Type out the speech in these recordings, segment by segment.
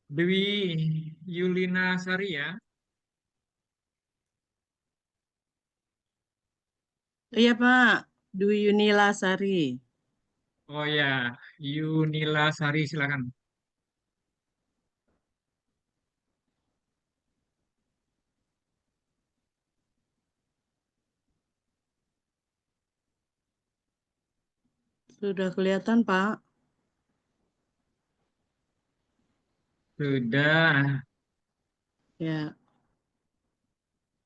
Dewi Yulina Sari ya. Iya Pak, Dwi Yunila Sari. Oh ya, Yunila Sari silakan. Sudah kelihatan Pak? Sudah. Ya,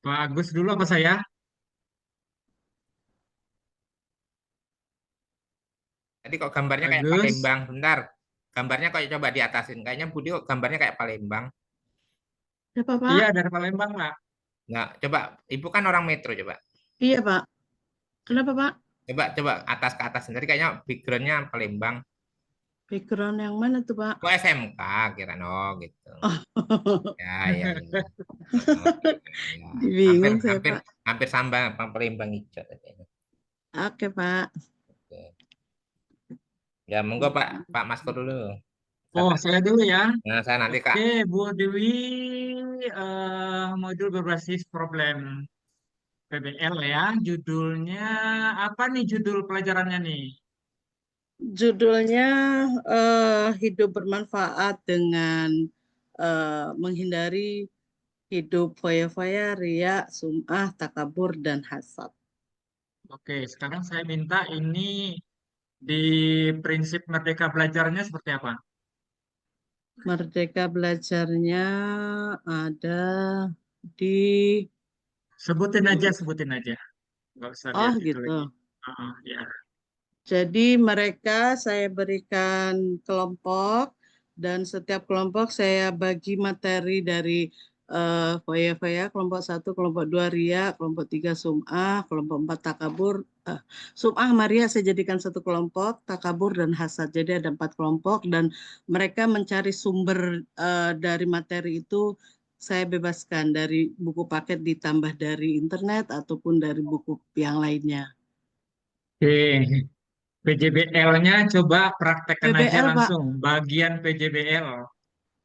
Pak Agus dulu apa saya? Tadi kok gambarnya kayak Agus. Palembang, bentar. Gambarnya kok coba diatasin. Kayaknya Budi kok gambarnya kayak Palembang. siapa Pak? Iya dari Palembang Pak. Nggak, coba. Ibu kan orang Metro, coba. Iya Pak. Kenapa Pak? Coba, coba atas ke atas. Tadi kayaknya backgroundnya Palembang. Background yang mana tuh Pak? Kok SMK, kira no gitu. Oh, Ya, ya, ya. Oh, ya. Hampir, bingung saya hampir, Pak. hampir sama Palembang hijau tadi. Oke Pak. Oke. Ya, monggo Pak, Pak Masko dulu. Oh saya dulu ya. Nah, saya nanti Kak. Oke Bu Dewi, modul berbasis problem PBL ya. Judulnya apa nih judul pelajarannya nih? Judulnya Hidup Bermanfaat dengan menghindari hidup foya-foya, ria, sum'ah, takabur, dan hasad. Oke, sekarang saya minta ini di prinsip merdeka belajarnya seperti apa? Merdeka belajarnya ada di Sebutin aja. Nggak usah lihat oh itu lagi. gitu. Ya. Jadi mereka saya berikan kelompok dan setiap kelompok saya bagi materi dari foya-foya, kelompok satu, kelompok dua ria, kelompok tiga sum'ah, kelompok empat takabur. Sum'ah Maria saya jadikan satu kelompok, takabur dan hasad. Jadi ada empat kelompok dan mereka mencari sumber dari materi itu saya bebaskan dari buku paket ditambah dari internet ataupun dari buku yang lainnya. Oke, PJBL-nya coba praktekkan aja PBL Pak, langsung. Bagian PJBL.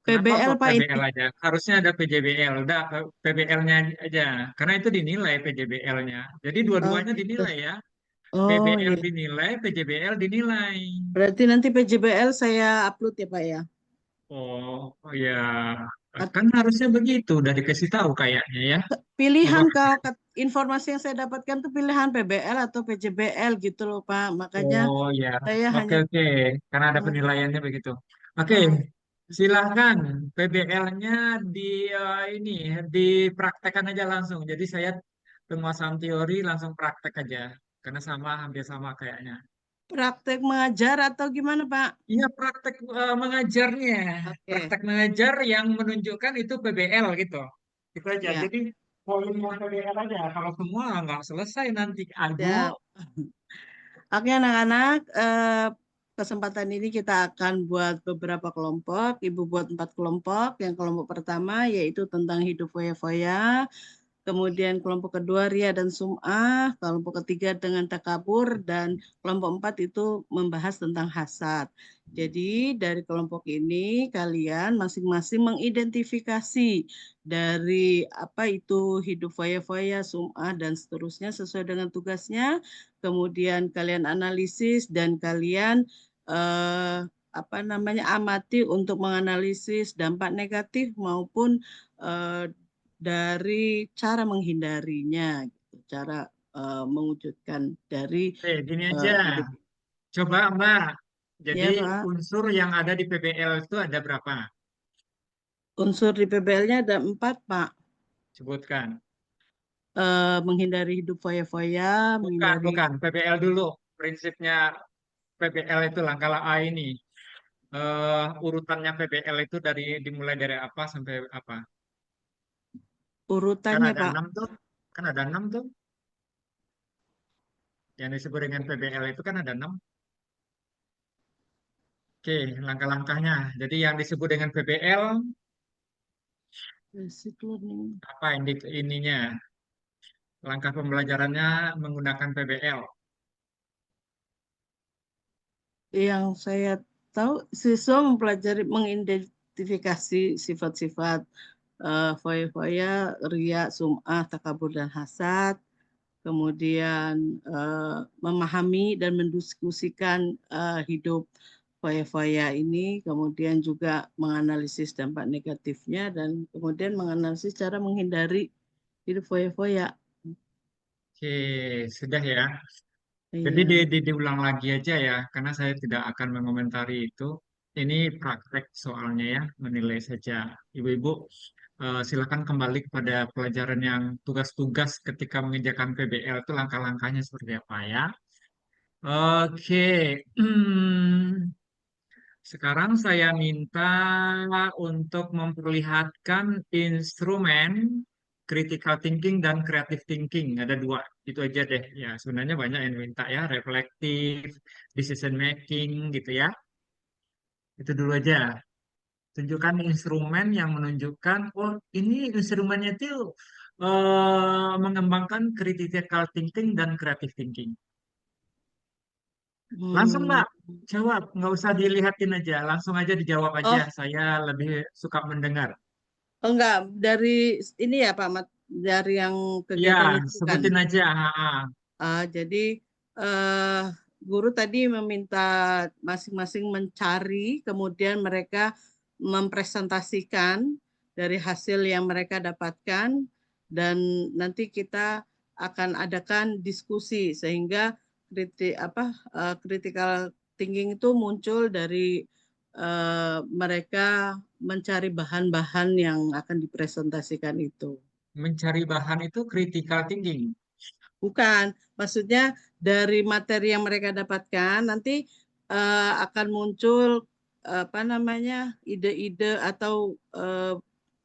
Kenapa PBL kok Pak PBL ini. aja? Harusnya ada PJBL. Udah PBL-nya aja. Karena itu dinilai PJBL-nya. Jadi Oh dua-duanya gitu. dinilai ya. Oh PBL iya. dinilai, PJBL dinilai. Berarti nanti PJBL saya upload ya Pak ya. Oh ya, At- kan harusnya begitu. Udah dikasih tahu kayaknya ya. Coba. Pilihan kalau informasi yang saya dapatkan tuh pilihan PBL atau PJBL gitu loh Pak. Makanya Oh ya, saya oke hanya oke. Karena ada oh, penilaiannya begitu. Oke, oh. silahkan PBL-nya di ini dipraktekkan aja langsung. Jadi saya penguasaan teori langsung praktek aja. Karena sama hampir sama kayaknya. Praktek mengajar atau gimana Pak? Iya praktek mengajarnya, Oke, praktek mengajar yang menunjukkan itu PBL gitu. Itu aja. ya. Jadi poin yang PBL aja. Kalau semua nggak selesai nanti. Aduh. Siap. Oke anak-anak, kesempatan ini kita akan buat beberapa kelompok. Ibu buat 4 kelompok. Yang kelompok pertama yaitu tentang hidup foya-foya. Kemudian kelompok kedua Ria dan Sum'ah, kelompok ketiga dengan takabur, dan kelompok empat itu membahas tentang hasad. Jadi dari kelompok ini kalian masing-masing mengidentifikasi dari apa itu hidup foya-foya, Sum'ah, dan seterusnya sesuai dengan tugasnya. Kemudian kalian analisis dan kalian eh, apa namanya amati untuk menganalisis dampak negatif maupun eh, dari cara menghindarinya, gitu. Cara mewujudkan dari Oke, gini aja. hidup. Coba Mbak. Jadi Ya Pak, unsur yang ada di PBL itu ada berapa? unsur di PBL-nya ada 4 Pak. Sebutkan. Menghindari hidup foya-foya, Bukan, menghindari bukan. PBL dulu. Prinsipnya PBL itu langkah A ini. Urutannya PBL itu dimulai dari apa sampai apa? Kan urutannya ada Pak. 6 tuh. Kan ada 6 tuh. Yang disebut dengan PBL itu kan ada 6. Oke, langkah-langkahnya. Jadi yang disebut dengan PBL, Basic learning. apa ininya? Langkah pembelajarannya menggunakan PBL. Yang saya tahu siswa mempelajari mengidentifikasi sifat-sifat foya-foya, riya, sum'ah, takabur, dan hasad. Kemudian memahami dan mendiskusikan hidup foya-foya ini, kemudian juga menganalisis dampak negatifnya, dan kemudian menganalisis cara menghindari hidup foya-foya. Oke, sudah ya. Jadi Iya. diulang lagi aja ya, karena saya tidak akan mengomentari itu. Ini praktek soalnya ya, menilai saja. Ibu-ibu, silakan kembali kepada pelajaran yang tugas-tugas ketika mengerjakan PBL itu langkah-langkahnya seperti apa ya. Oke, sekarang saya minta untuk memperlihatkan instrumen critical thinking dan creative thinking. Ada dua, itu aja deh. Ya, sebenarnya banyak yang minta ya, reflective, decision making gitu ya. Itu dulu aja. Tunjukkan instrumen yang menunjukkan, oh ini instrumennya itu mengembangkan critical thinking dan creative thinking. Langsung Hmm. Mbak, jawab. Nggak usah dilihatin aja, langsung aja dijawab aja. Oh, Saya lebih suka mendengar. oh enggak, dari ini ya Pak Mat, dari yang Iya, kegiatan itu bukan. sebutin aja. Ha. Jadi eh, guru tadi meminta masing-masing mencari, kemudian mereka mempresentasikan dari hasil yang mereka dapatkan, dan nanti kita akan adakan diskusi sehingga critical thinking itu muncul dari mereka mencari bahan-bahan yang akan dipresentasikan itu. Mencari bahan itu critical thinking. Bukan, maksudnya dari materi yang mereka dapatkan nanti akan muncul apa namanya ide-ide atau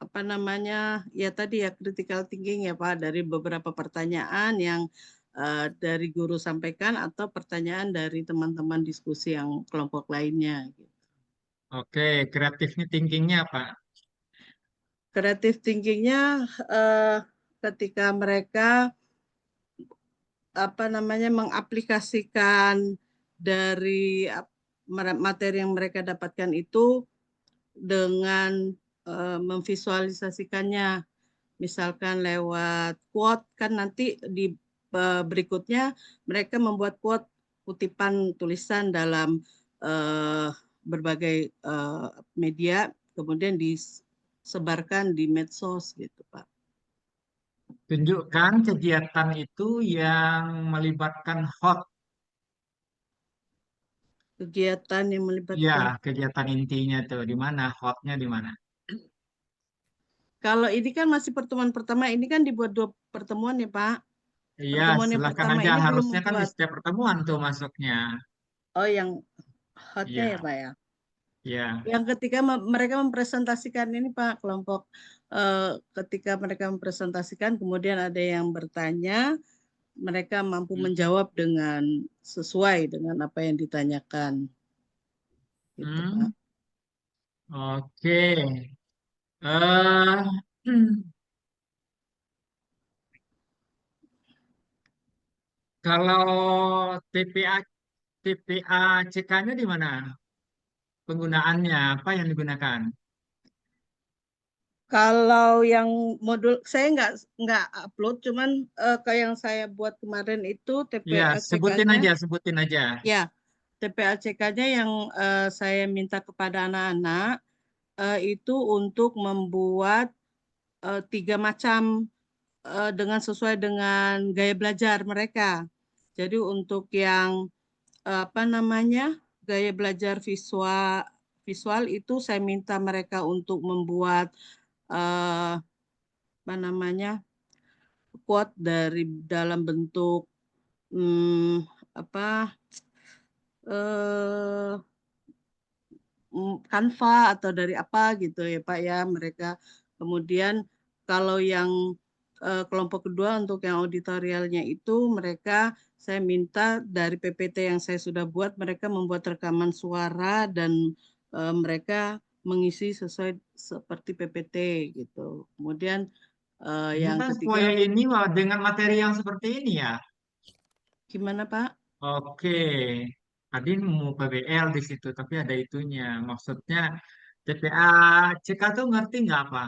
apa namanya ya tadi ya critical thinking ya Pak, dari beberapa pertanyaan yang dari guru sampaikan atau pertanyaan dari teman-teman diskusi yang kelompok lainnya. Oke, creative thinkingnya apa? Creative thinkingnya ketika mereka apa namanya mengaplikasikan dari materi yang mereka dapatkan itu dengan memvisualisasikannya, misalkan lewat quote, kan nanti di berikutnya mereka membuat quote, kutipan tulisan dalam uh, berbagai media, kemudian disebarkan di medsos gitu Pak. Tunjukkan kegiatan itu yang melibatkan hot. Kegiatan yang Ya, melibatkan. kegiatan intinya tuh di mana? Hotnya di mana? Kalau ini kan masih pertemuan pertama, ini kan dibuat 2 pertemuan ya Pak. Iya, Pertemuan yang silahkan pertama aja. ini belum Harusnya kan di membuat. setiap pertemuan tuh masuknya. Oh, yang hotnya ya Iya, Pak ya. iya. Yang ketika mereka mempresentasikan ini Pak, kelompok ketika mereka mempresentasikan, kemudian ada yang bertanya, mereka mampu Hmm. menjawab dengan sesuai dengan apa yang ditanyakan. Gitu Pak. Hmm. Oke. eh Kalau TPA TPA-CK-nya di mana? Penggunaannya apa yang digunakan? Kalau yang modul saya nggak upload, cuman kayak yang saya buat kemarin itu Ya, sebutin TPLCK-nya. aja, sebutin aja. Ya, TPLCK-nya yang saya minta kepada anak-anak itu untuk membuat 3 macam dengan sesuai dengan gaya belajar mereka. Jadi untuk yang apa namanya gaya belajar visual visual itu saya minta mereka untuk membuat apa namanya quote dari dalam bentuk hmm, apa eh, Canva atau dari apa gitu ya Pak ya mereka. Kemudian kalau yang kelompok kedua untuk yang auditorialnya itu mereka saya minta dari PPT yang saya sudah buat mereka membuat rekaman suara dan mereka mengisi sesuai seperti PPT gitu. Kemudian Ini yang kan ketiga supaya ini wah, dengan materi yang seperti ini ya. gimana Pak? Oke. Tadi mau PBL di situ, tapi ada itunya. Maksudnya TPA CK tuh ngerti nggak apa?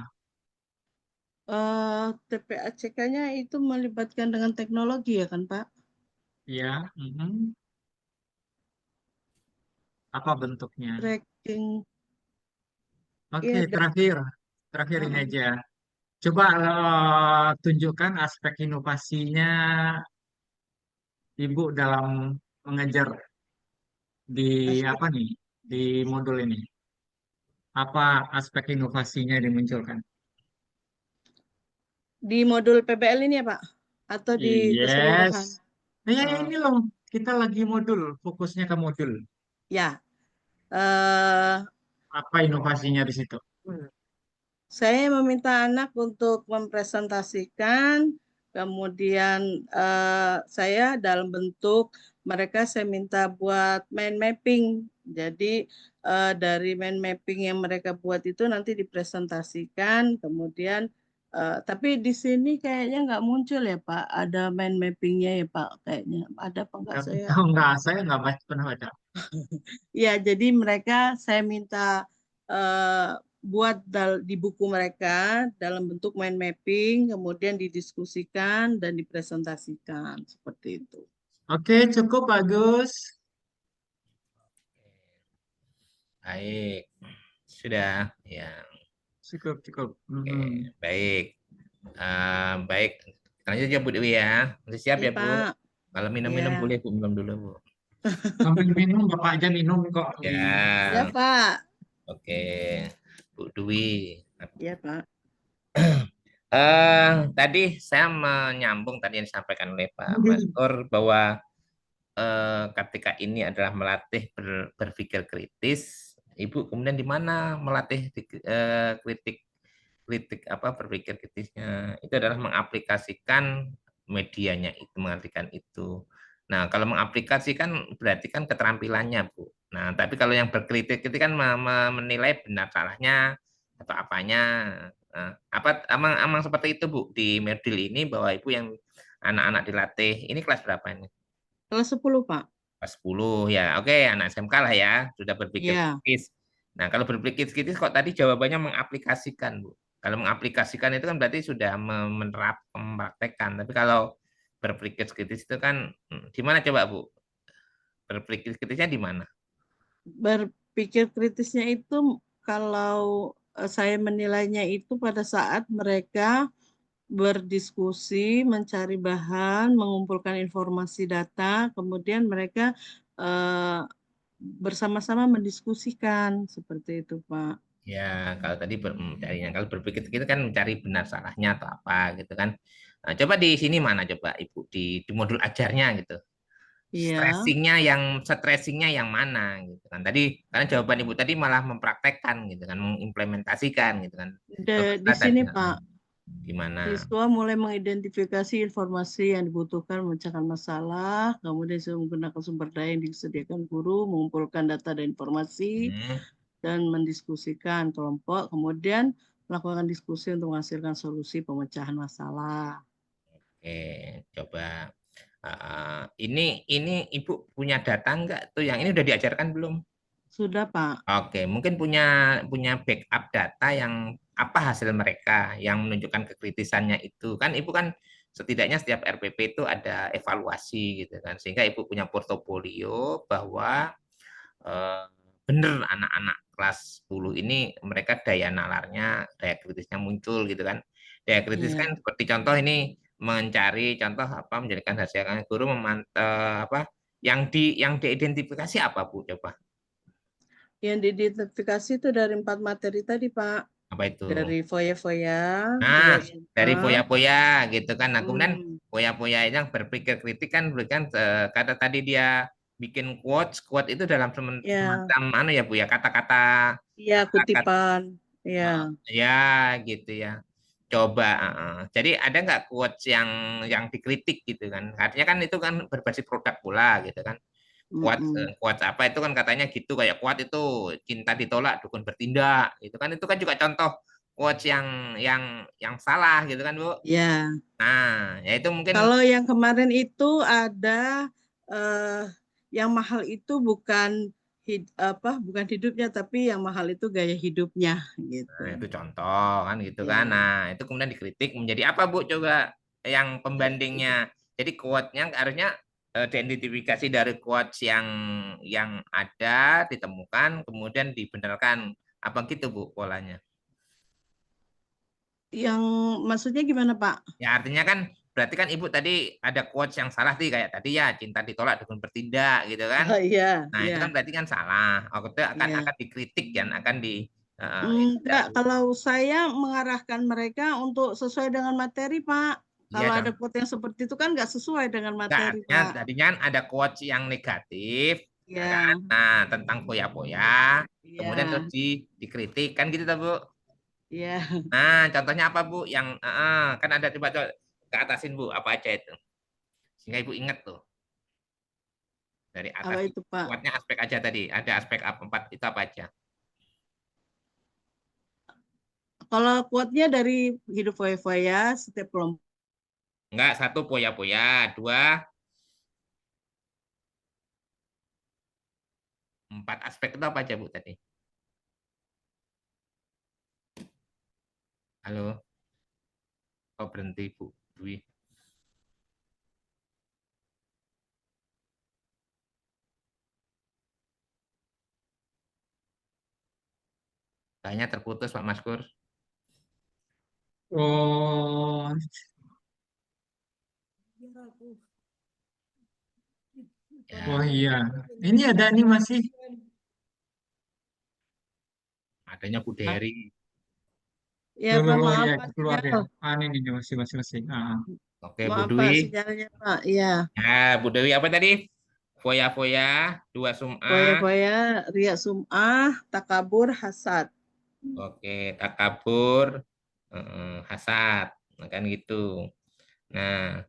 TPACK-nya itu melibatkan dengan teknologi ya kan, Pak? Ya, apa bentuknya? Tracking Oke, ya terakhir ini uh, aja. Coba tunjukkan aspek inovasinya Ibu dalam mengejar di apa nih di modul ini? Apa aspek inovasinya yang dimunculkan? di modul PBL ini ya, Pak? Atau di Yes. keseluruhan? Nah, ya, Oh, ini loh, kita lagi modul, fokusnya ke modul. ya. eh Apa inovasinya di situ? Saya meminta anak untuk mempresentasikan, kemudian saya dalam bentuk mereka saya minta buat mind mapping. Jadi dari mind mapping yang mereka buat itu nanti dipresentasikan, kemudian tapi di sini kayaknya nggak muncul ya Pak, ada mind mappingnya ya Pak, kayaknya ada apa enggak saya? Oh, enggak, saya enggak pernah baca. Ya, jadi mereka saya minta eh, buat di buku mereka dalam bentuk mind mapping, kemudian didiskusikan dan dipresentasikan seperti itu. Oke, cukup bagus. Baik, sudah ya. Cukup, cukup. Oke, Mhm. baik. Baik, lanjut ya Bu Dewi ya. Masih siap Ya, ya Bu? Pak. Kalau minum-minum Ya. boleh Bu, minum dulu Bu. Sambil minum, Bapak aja minum kok. Ya, Ya, Pak. oke. Bu Dewi. Ya, Pak. Tadi saya menyambung tadi yang disampaikan oleh Pak Maskur bahwa ketika ini adalah melatih berpikir kritis, Ibu kemudian di mana melatih kritik kritik apa berpikir kritisnya itu adalah mengaplikasikan medianya itu, mengartikan itu. Nah, kalau mengaplikasikan berarti kan keterampilannya, Bu. Nah, tapi kalau yang berkritik itu kan menilai benar salahnya atau apanya. Nah, apa amang seperti itu, Bu, di modul ini bahwa Ibu yang anak-anak dilatih, ini kelas berapa ini? Kelas 10, Pak. Kelas 10 ya. Oke, anak SMK lah ya, sudah berpikir Ya. kritis. Nah, kalau berpikir kritis kok tadi jawabannya mengaplikasikan, Bu. Kalau mengaplikasikan itu kan berarti sudah mempraktekkan. Tapi kalau berpikir kritis itu kan di mana coba, Bu? Berpikir kritisnya di mana? Berpikir kritisnya itu kalau saya menilainya itu pada saat mereka berdiskusi, mencari bahan, mengumpulkan informasi data, kemudian mereka eh, bersama-sama mendiskusikan seperti itu, Pak. Ya, kalau tadi mencarinya, kalau berpikir kita kan mencari benar salahnya atau apa gitu kan. Nah, coba di sini mana coba Ibu di modul ajarnya gitu. Iya. Stressingnya yang mana gitu kan. Tadi karena jawaban Ibu tadi malah mempraktekkan gitu kan, mengimplementasikan gitu kan. Coba Di tadi sini, Pak, gimana? siswa mulai mengidentifikasi informasi yang dibutuhkan memecahkan masalah, kemudian siswa menggunakan sumber daya yang disediakan guru, mengumpulkan data dan informasi, Hmm, dan mendiskusikan kelompok, kemudian melakukan diskusi untuk menghasilkan solusi pemecahan masalah. oke, coba ini Ibu punya data enggak tuh yang ini udah diajarkan belum? Sudah, Pak. Oke, mungkin punya punya backup data yang apa hasil mereka yang menunjukkan kekritisannya itu. Kan Ibu kan setidaknya setiap RPP itu ada evaluasi gitu kan. Sehingga Ibu punya portofolio bahwa eh, benar anak-anak kelas 10 ini mereka daya nalarnya, daya kritisnya muncul gitu kan. Daya kritis Iya. kan seperti contoh ini mencari contoh apa menjadikan hasil guru memantau apa yang diidentifikasi apa Bu coba Yang diidentifikasi itu dari 4 materi tadi, Pak. apa itu? Dari foya-foya, Nah, dua dari sumber. poya-poya gitu kan. Nah, kemudian Hmm, poya-poya yang berpikir kritik kan berikan kata tadi dia bikin quotes, quote itu dalam ya, semacam mana ya Bu ya, kata-kata ya kata-kata kutipan. Ya, ya gitu ya. Coba, jadi ada nggak quotes yang dikritik gitu kan? Artinya kan itu kan berbasis produk pula gitu kan. Quotes, mm-mm. quotes apa itu kan katanya gitu kayak quote itu cinta ditolak dukun bertindak itu kan juga contoh quotes yang salah gitu kan Bu. Ya. Nah, ya itu mungkin Kalau yang kemarin itu ada eh, yang mahal itu bukan bukan hidupnya, tapi yang mahal itu gaya hidupnya Nah, gitu. itu contoh kan gitu kan. Ya. Nah, itu kemudian dikritik menjadi apa Bu coba yang pembandingnya. Jadi quote-nya harusnya diidentifikasi dari quotes yang ada ditemukan kemudian dibenarkan. Apa gitu Bu polanya? Yang maksudnya gimana, Pak? Ya artinya kan berarti kan Ibu tadi ada quotes yang salah sih kayak tadi ya cinta ditolak dengan bertindak gitu kan. Oh iya, Nah, itu kan iya, berarti kan salah. Oh, itu akan iya. dikritik kan, akan tidak Enggak, kalau saya mengarahkan mereka untuk sesuai dengan materi, Pak. iya Kalau ada quote yang seperti itu kan nggak sesuai dengan enggak, materi, artinya Pak. tadinya kan ada quotes yang negatif, ya kan? Ya, Nah, tentang foya-foya, kemudian terus ya, dikritik, kan gitu, tak, Bu? ya. Nah, contohnya apa, Bu? Yang, kan ada coba ke atasin, Bu, apa aja itu? Sehingga Ibu ingat tuh, dari Apa atas itu, Pak? kuatnya aspek aja tadi, ada aspek apa, empat, itu apa aja? Kalau quote-nya dari hidup foya-foya, setiap kelompok. Enggak, satu foya-foya, dua, empat aspek itu apa aja, Bu, tadi? Halo? Oh, berhenti, Bu. Dwi. Kayaknya terputus, Pak Maskur. Oh, oh Ya, iya. Ini ada nih masih. adanya Bu Dery. Ya, Oh, Pak, oh maaf, iya, Pak, keluar ya. sinyal. Ah, ini masih. Ah. Oke, Bu Maaf, Dwi. Pak, sinyalnya, Pak. Iya, Nah, Bu Dewi apa tadi? Foya-foya, dua sum'ah, foya-foya, riak sum'ah, takabur, hasad. oke, takabur, hasad, nah, kan gitu. Nah,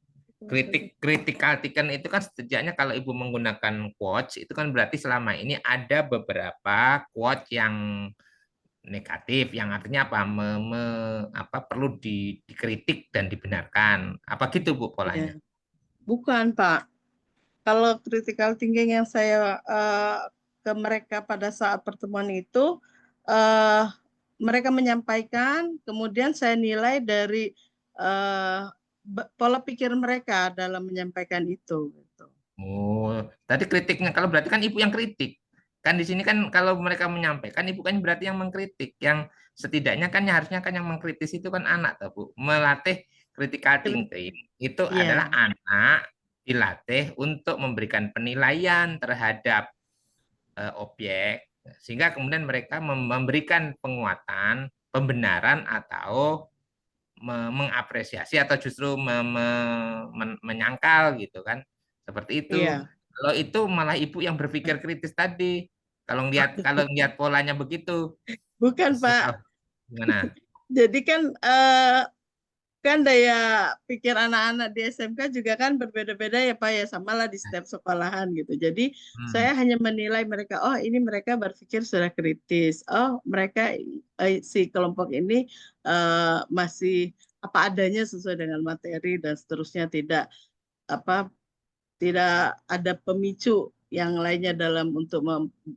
critical thinking itu kan setidaknya kalau Ibu menggunakan quotes, itu kan berarti selama ini ada beberapa quotes yang negatif, yang artinya apa? Apa perlu dikritik dan dibenarkan. Apa gitu, Bu, polanya? Iya. Bukan, Pak. Kalau critical thinking yang saya ke mereka pada saat pertemuan itu, eh, mereka menyampaikan, kemudian saya nilai dari eh, pola pikir mereka dalam menyampaikan itu. Gitu. Oh, tadi kritiknya kalau berarti kan ibu yang kritik. Kan di sini kan kalau mereka menyampaikan ibu kan berarti yang mengkritik. Yang setidaknya kan harusnya kan yang mengkritis itu kan anak tuh, Bu. Melatih critical thinking itu adalah Iya, anak dilatih untuk memberikan penilaian terhadap objek sehingga kemudian mereka memberikan penguatan, pembenaran atau mengapresiasi atau justru menyangkal gitu kan seperti itu. iya. Kalau itu malah ibu yang berpikir kritis tadi. Kalau lihat polanya begitu, Bukan, Pak. gimana? Jadi kan daya pikir anak-anak di SMK juga kan berbeda-beda ya Pak ya, sama lah di setiap sekolahan gitu. Jadi Hmm. saya hanya menilai mereka, oh ini mereka berpikir sudah kritis, oh mereka si kelompok ini masih apa adanya sesuai dengan materi dan seterusnya, tidak apa tidak ada pemicu yang lainnya dalam untuk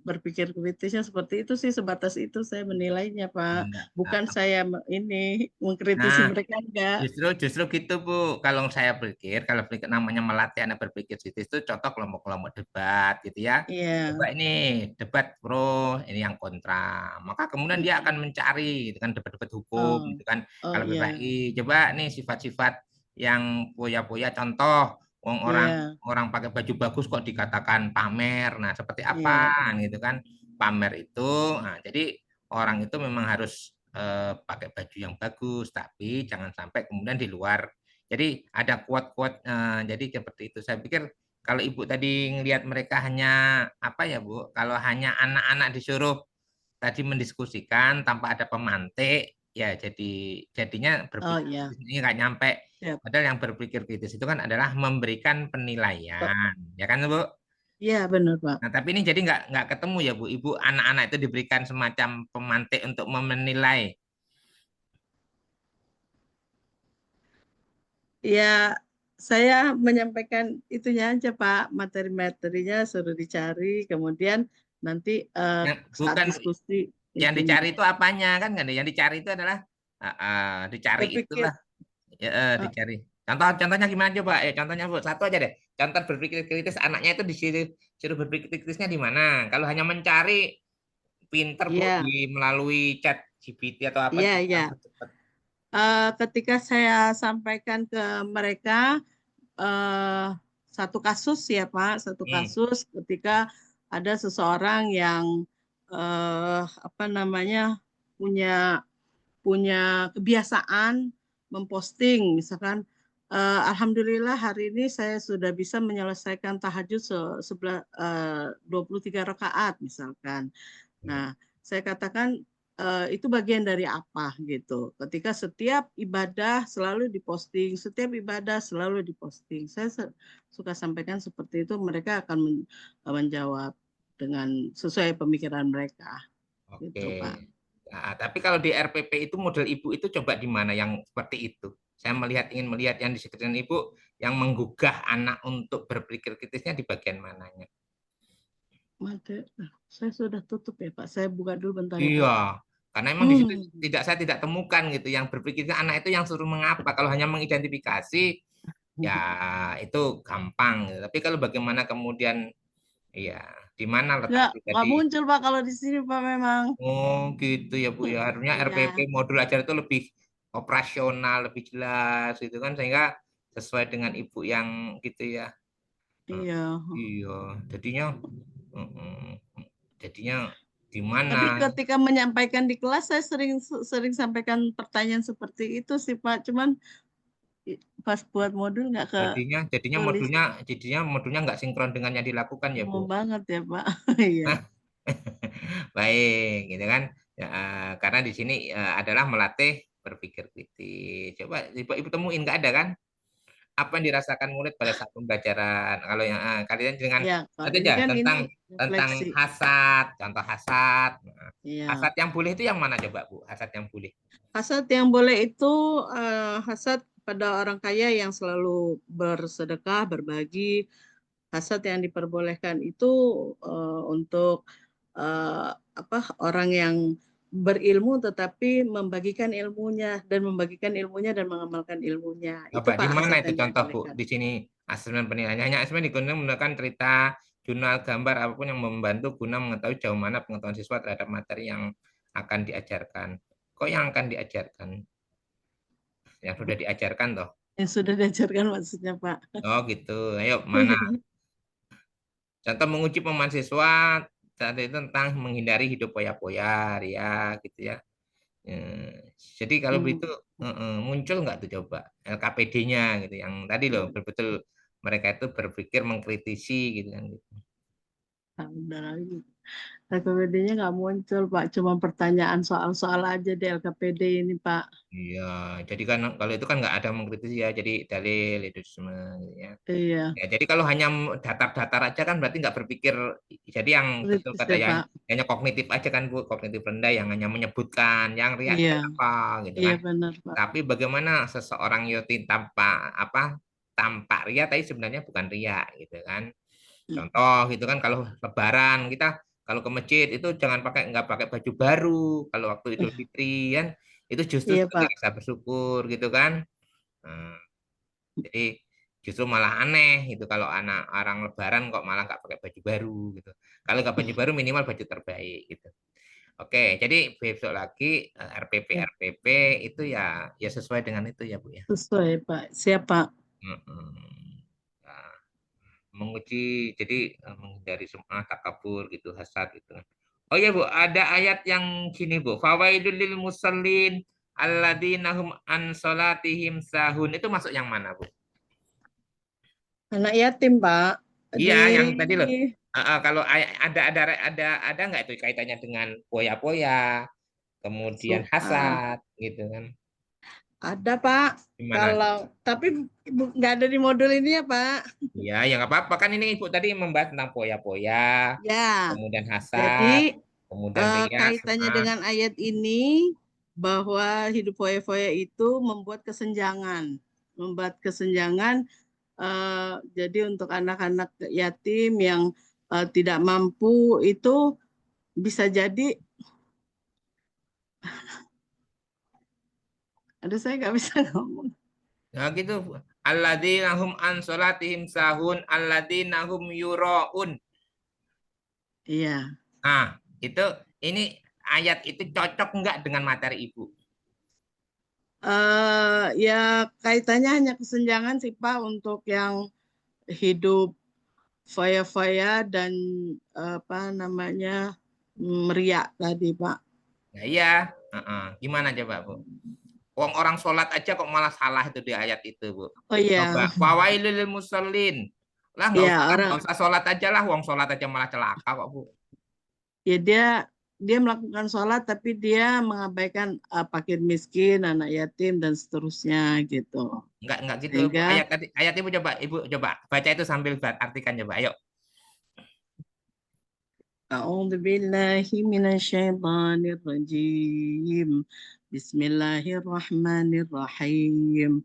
berpikir kritisnya, seperti itu sih, sebatas itu saya menilainya Pak. Enggak. Bukan saya ini mengkritisi Nah, mereka, enggak. justru justru gitu Bu. Kalau saya pikir, kalau namanya melatih anak berpikir kritis itu contoh kelompok-kelompok debat gitu ya. Coba Iya. ini debat pro, ini yang kontra. Maka kemudian dia akan mencari gitu kan debat-debat hukum Oh, gitu kan. oh Kalau iya, PPI coba nih sifat-sifat yang poya-poya contoh orang iya, orang pakai baju bagus kok dikatakan pamer. Nah, seperti apa iya. gitu kan. Pamer itu nah jadi orang itu memang harus pakai baju yang bagus, tapi jangan sampai kemudian di luar. Jadi ada quote-quote, jadi seperti itu. Saya pikir kalau ibu tadi ngelihat mereka hanya apa ya Bu, kalau hanya anak-anak disuruh tadi mendiskusikan tanpa ada pemantik, ya jadinya Oh berpikir iya, ini nggak nyampe. siap. Padahal yang berpikir kritis itu kan adalah memberikan penilaian, ya kan Bu? Iya benar Pak. Nah, tapi ini jadi nggak ketemu ya Bu, Ibu anak-anak itu diberikan semacam pemantik untuk menilai. Ya, saya menyampaikan itunya aja Pak, materi-materinya suruh dicari, kemudian nanti Yang saat bukan diskusi yang itunya. dicari itu apanya kan kan? Yang dicari itu adalah dicari Berpikir itulah ya, eh, dicari. Contohnya gimana coba? Ya contohnya Bu, satu aja deh. Contoh berpikir kritis anaknya itu disuruh berpikir kritisnya di mana? Kalau hanya mencari pinter Bu ya, melalui chat GPT atau apa ya, itu ya. langsung cepat. Ketika saya sampaikan ke mereka eh, satu kasus ya Pak, satu Hmm, kasus ketika ada seseorang yang apa namanya punya punya kebiasaan memposting, misalkan Alhamdulillah hari ini saya sudah bisa menyelesaikan tahajud 23 rakaat misalkan. hmm. Nah, saya katakan itu bagian dari apa gitu. Ketika setiap ibadah selalu diposting, setiap ibadah selalu diposting. Saya suka sampaikan seperti itu, mereka akan menjawab dengan sesuai pemikiran mereka, Oke. gitu Pak. Tapi kalau di RPP itu model ibu itu coba di mana yang seperti itu? Saya ingin melihat yang di sekitaran ibu yang menggugah anak untuk berpikir kritisnya di bagian mananya. Saya sudah tutup ya Pak. Saya buka dulu bentar ya Iya, Pak. karena emang di situ Hmm. saya tidak temukan gitu yang berpikirnya anak itu yang suruh mengapa. Kalau hanya mengidentifikasi ya itu gampang gitu. Tapi kalau bagaimana kemudian ya di mana letak Nggak tadi. muncul Pak kalau di sini Pak memang. Oh gitu ya Bu ya. Harusnya RPP Iya, modul ajar itu lebih operasional, lebih jelas gitu kan sehingga sesuai dengan ibu yang gitu ya. Eh, iya. iya, jadinya jadinya di mana? Tapi ketika menyampaikan di kelas, saya sering sering sampaikan pertanyaan seperti itu sih Pak. Cuman pas buat modul nggak ke Jadinya jadinya tulis. modulnya jadinya modulnya nggak sinkron dengan yang dilakukan ya Bu. Mau banget ya Pak. Iya. Baik, gitu kan. Ya, karena di sini adalah melatih berpikir kritis. Coba ibu temuin nggak ada kan? Apa yang dirasakan murid pada saat pembelajaran? Kalau yang kalian dengan Ya, kalau itu ini aja kan ini tentang refleksi. hasad, contoh hasad. Nah, Iya. hasad yang boleh itu yang mana coba Bu? Hasad yang boleh. Hasad yang boleh itu hasad pada orang kaya yang selalu bersedekah, berbagi. Hasad yang diperbolehkan itu untuk apa orang yang berilmu tetapi membagikan ilmunya dan mengamalkan ilmunya. Itu Coba di Pak mana hasad itu yang contoh Bu? dibolehkan. Di sini asesmen penilaiannya hanya asesmen digunakan menggunakan cerita, jurnal, gambar apapun yang membantu guna mengetahui jauh mana pengetahuan siswa terhadap materi yang akan diajarkan. Kok yang akan diajarkan? Yang sudah diajarkan toh? Yang sudah diajarkan maksudnya Pak. Oh gitu. Ayo mana? Contoh menguji pemahaman siswa tadi tentang menghindari hidup poya-poya, ria gitu ya. Jadi kalau Hmm. begitu muncul nggak tuh coba LKPD-nya gitu yang tadi loh betul-betul mereka itu berpikir mengkritisi gitu kan. Nah, udah lagi. LKPD-nya nggak muncul Pak, cuma pertanyaan soal-soal aja di LKPD ini Pak. Iya, jadi kan kalau itu kan nggak ada mengkritisi ya, jadi dalil itu semua gitu ya. Iya, Ya, jadi kalau hanya datar-datar aja kan berarti nggak berpikir. Jadi yang betul kritis kata ya yang Pak. hanya kognitif aja kan Bu, kognitif rendah yang hanya menyebutkan yang riak itu Iya, apa gitu iya kan. benar Pak. Tapi bagaimana seseorang Yoti tanpa apa tampak ria tapi sebenarnya bukan ria gitu kan. Contoh gitu kan kalau Lebaran kita kalau ke masjid itu jangan nggak pakai baju baru. Kalau waktu Idul Fitri kan itu justru Iya sebagai Pak. rasa bersyukur gitu kan. Nah, jadi justru malah aneh gitu kalau anak orang Lebaran kok malah nggak pakai baju baru gitu. Kalau nggak baju baru minimal baju terbaik gitu. Oke, jadi besok lagi RPP Ya, RPP itu ya ya sesuai dengan itu ya Bu ya. sesuai Pak. Siapa? Mm-mm. Nah, menguji jadi menghindari sum'ah takabur gitu hasad gitu. Oh ya Bu, ada ayat yang gini Bu, fawailul lil musallin alladzina hum an salatihim sahun itu masuk yang mana Bu? Anak yatim Pak. Iya, Di yang tadi loh. Kalau ada nggak itu kaitannya dengan poya-poya, kemudian Su'ab. hasad gitu kan? Ada Pak. Gimana? Kalau tapi nggak ada di modul ini ya Pak. Iya, ya nggak apa-apa kan ini Ibu tadi membahas tentang poya-poya, Ya. kemudian hasad, Jadi kemudian ria, kaitannya sum'ah. dengan ayat ini bahwa hidup foya-foya itu membuat kesenjangan, membuat kesenjangan. Jadi untuk anak-anak yatim yang tidak mampu itu bisa jadi, aduh saya nggak bisa ngomong. Nah gitu. Alladzina hum an sholatihim sahun, alladzina hum yuraun. Iya. Nah, itu ini ayat itu cocok nggak dengan materi Ibu? Ya kaitannya hanya kesenjangan sih Pak untuk yang hidup foya-foya dan apa namanya meriak tadi Pak. Nah, iya. Gimana coba, Bu? Wong orang sholat aja kok malah salah itu di ayat itu, Bu. Oh iya, Coba, fawailul lil musallin. Lah ya nggak orang usah sholat aja lah, wong sholat aja malah celaka kok, Bu. ya dia melakukan sholat tapi dia mengabaikan fakir miskin, anak yatim dan seterusnya gitu. Enggak gitu, Bu. Sehingga Ayat Ibu coba baca itu sambil artikan coba. Ayo. A'udzu billahi minasyaitonir rajim. Bismillahirrahmanirrahim.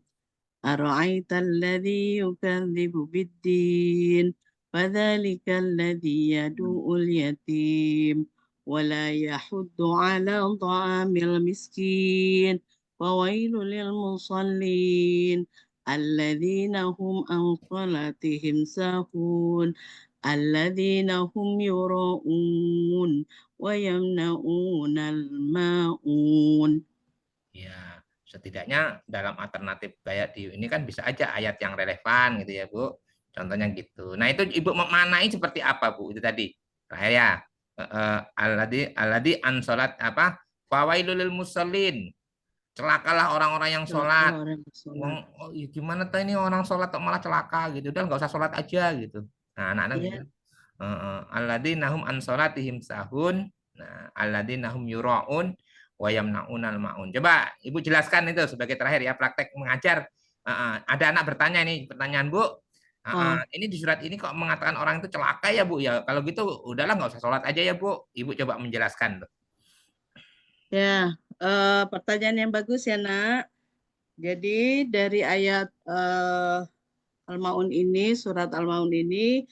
أرأيت الذي يكذب بالدين فذلك الذي يدعو اليتيم ولا يحض على طعام المسكين فويل للمصلين الذين هم عن صلاتهم ساهون الذين هم يراءون ويمنعون الماعون. Ya, setidaknya dalam alternatif kayak di ini kan bisa aja ayat yang relevan gitu ya, Bu. Contohnya gitu. Nah, itu Ibu memaknai seperti apa, Bu? Itu tadi. Terakhir ya. Alladzi an salat apa? Fawailul lil musallin. Celakalah orang-orang yang sholat. Celakalah orang bersolat. Oh, iya, gimana tuh ini orang sholat kok malah celaka gitu. Udah nggak usah sholat aja gitu. Nah, anak-anak gitu. Ya, Alladzina hum an salatihim sahun. Nah, alladzina hum yuraun wa yamnaunal maun. Coba Ibu jelaskan itu sebagai terakhir ya praktek mengajar. Ada anak bertanya nih, pertanyaan Bu. oh, Ini di surat ini kok mengatakan orang itu celaka ya Bu ya. Kalau gitu udahlah nggak usah sholat aja ya Bu. Ibu coba menjelaskan tuh. ya, pertanyaan yang bagus ya, Nak. Jadi dari ayat Al-Maun ini, surat Al-Maun ini,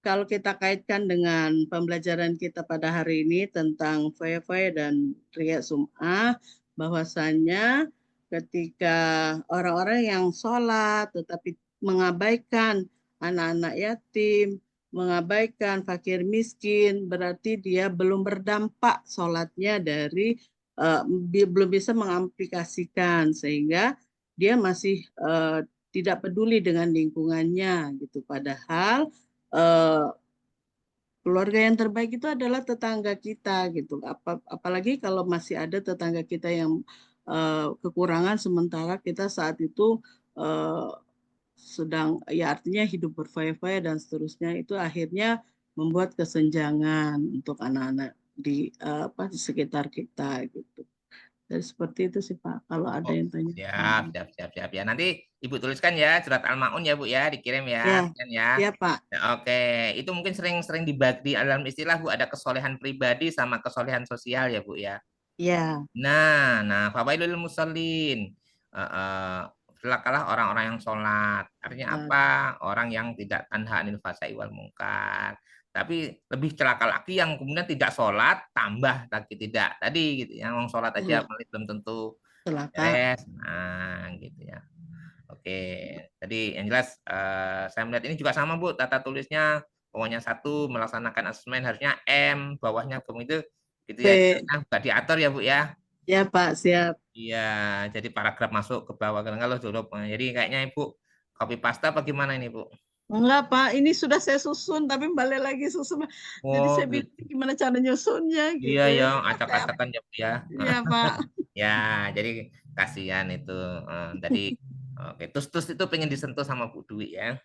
kalau kita kaitkan dengan pembelajaran kita pada hari ini tentang foya-foya dan riya sum'ah, bahwasannya ketika orang-orang yang sholat tetapi mengabaikan anak-anak yatim, mengabaikan fakir miskin, berarti dia belum berdampak sholatnya dari belum bisa mengamplikasikan sehingga dia masih tidak peduli dengan lingkungannya gitu. Padahal eh, keluarga yang terbaik itu adalah tetangga kita gitu. Apalagi kalau masih ada tetangga kita yang kekurangan sementara kita saat itu eh, sedang ya artinya hidup berfoya-foya dan seterusnya itu akhirnya membuat kesenjangan untuk anak-anak di apa di sekitar kita gitu. Dan seperti itu sih Pak. Kalau ada Oh, yang tanya. siap ya. Nanti Ibu tuliskan ya surat Al-Maun ya Bu ya, dikirim Ya, ya, sekian ya. ya Pak. Nah, oke, itu mungkin sering dibagi dalam istilah Bu ada kesolehan pribadi sama kesolehan sosial ya Bu ya. Ya. Nah, fawailul musallin. Celakalah orang-orang yang sholat. Artinya eh, apa? Orang yang tidak tanha anil fasai wal mungkar. Tapi lebih celaka lagi yang kemudian tidak sholat, tambah lagi tidak. Tadi gitu, yang orang sholat aja eh, belum tentu Celaka. beres. Nah, gitu ya. Oke, tadi yang jelas saya melihat ini juga sama Bu, tata tulisnya pokoknya satu melaksanakan asesmen harusnya M, bawahnya kemudian itu gitu ya, B. nggak diatur ya Bu ya. Ya Pak, siap. Iya, jadi paragraf masuk ke bawah kalau huruf. Jadi kayaknya Ibu copy paste apa gimana ini Bu? Enggak, Pak. Ini sudah saya susun, tapi balik lagi susun. Jadi Oh, saya gitu. bingung gimana cara nyusunnya Iya gitu. ya, Sudah saya acak-acakan ya Bu ya. ya, Pak. Ya, jadi kasihan itu. Tadi oke, terus itu pengen disentuh sama Bu Dwi ya.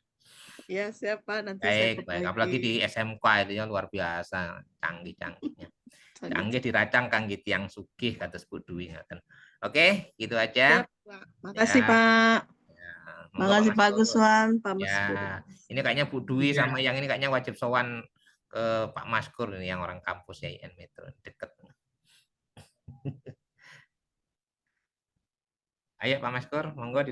Ya, siap, Pak. Nanti saya Baik. perbaiki. Apalagi di SMK itu ya luar biasa, canggih-canggihnya. Canggih Sangat-sangat. diracang kangge tiang sugih kata Bu Dwi ngaten. Oke, gitu aja. Siap, Pak. Makasih, Ya, Pak. ya. Monggo Pak Makasih, Pak Maskur. Guswan, Pak Ya, Maskur. ini kayaknya Bu Dwi sama Iya. yang ini kayaknya wajib sowan ke Pak Maskur ini yang orang kampus ya IN Metro deket. Ayo Pak Maskur, monggo